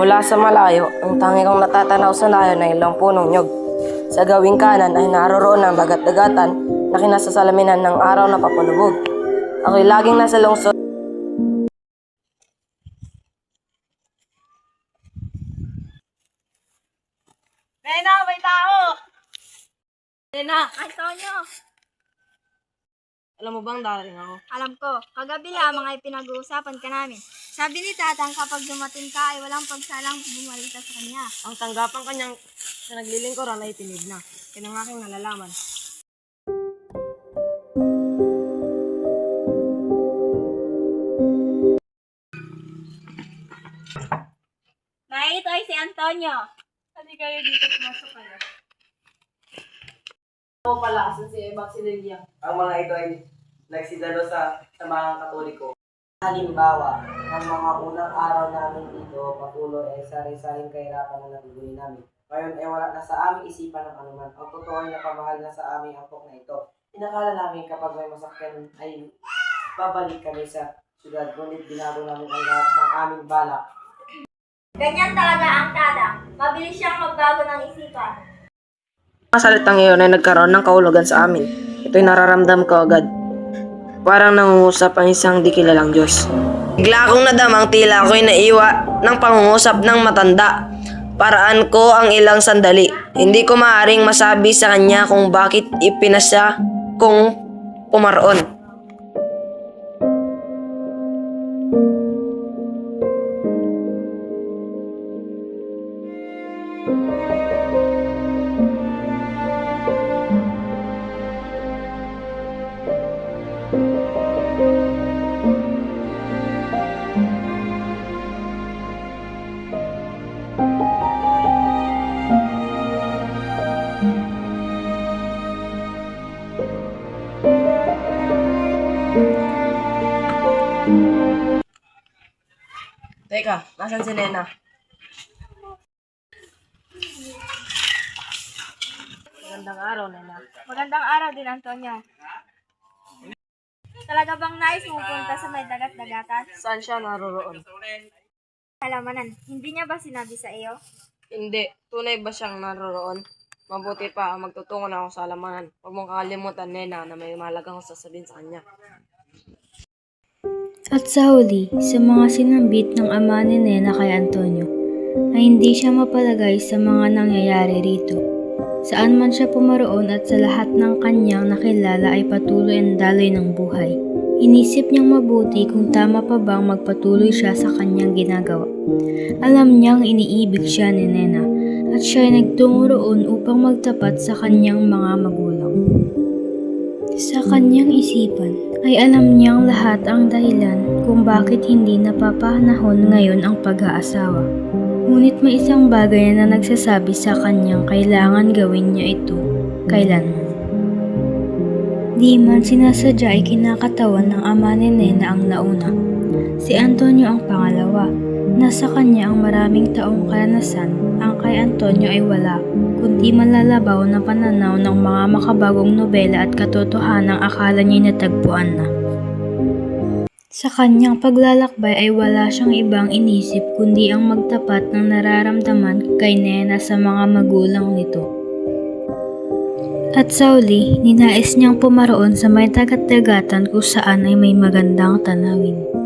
Mula sa malayo, ang tangi kong natatanaw sa layo na ilang punong nyog. Sa gawing kanan ay naroroon ang dagat-dagatan na kinasasalaminan ng araw na papalubog. Ako'y laging nasa lungsod. Nena, may tao! Nena, Antonio, alam mo bang darating ako? alam ko, kagabi lamang ay pinag-uusapan ka namin. Sabi ni Tatang kapag dumating ka ay walang pagsalang bumalita sa kanya. Ang tanggapan kanyang sa naglilingkuran ay tinid na. Yan ang aking nalalaman. Nay, ito ay si Antonio. Hindi kayo dito, pumasok kayo. Ako pala, si Eva Silelia. Ang mga ito ay nagsidalo sa mga Katoliko. Halimbawa, ang mga unang araw namin dito, patuloy ay sari-saring kahirapan na natuloy namin. Ngayon ay wala na sa aming isipan ng anuman. Ang totoo ay napamahal na sa aming ampok na ito. Inakala namin kapag may masakyan ay babalik kami sa syudad, ngunit binago namin ang lahat ng aming balak. Ganyan talaga ang Tatang. Mabilis siyang magbago ng isipan. Ang salitang iyon ay nagkaroon ng kahulugan sa amin. Ito'y nararamdam ko agad. Parang nangungusap ang isang di kilalang Diyos. Bigla akong nadamang tila ako'y naiwa ng pangungusap ng matanda. Paraan ko ang ilang sandali. Hindi ko maaaring masabi sa kanya kung bakit ipinasya kong pumaroon. Teka, nasan si Nena? Magandang araw, Nena. Magandang araw din, Antonio. Talaga bang nais mo punta sa may dagat-dagatan? Saan siya naroroon? Halamanan, hindi niya ba sinabi sa iyo? Hindi. Tunay ba siyang naroroon? Mabuti pa, magtutungo na ako sa alamanan. Huwag mong kakalimutan, Nena, na may mahalagang sasabihin sa kanya. At sa huli, sa mga sinambit ng ama ni Nena kay Antonio, ay hindi siya mapalagay sa mga nangyayari rito. Saan man siya pumaroon at sa lahat ng kanyang nakilala ay patuloy ang daloy ng buhay. Inisip niyang mabuti kung tama pa bang magpatuloy siya sa kanyang ginagawa. Alam niyang iniibig siya ni Nena at siya ay nagtungo roon upang magtapat sa kanyang mga magulang. Sa kanyang isipan ay alam niyang lahat ang dahilan kung bakit hindi napapanahon ngayon ang pag-aasawa. Ngunit may isang bagay na nagsasabi sa kanyang kailangan gawin niya ito kailanman. Di man sinasadya ay kinakatawan ng ama ni Nena ang nauna. Si Antonio ang pangalawa. Nasa kanya ang maraming taong karanasan. Ang kay Antonio ay wala, kundi manlalabaw na pananaw ng mga makabagong nobela at katotohanang akala niya'y natagpuan na. Sa kanyang paglalakbay ay wala siyang ibang inisip kundi ang magtapat ng nararamdaman kay Nena sa mga magulang nito. At sa uli, ninais niyang pumaroon sa may dagat-dagatan kung saan ay may magandang tanawin.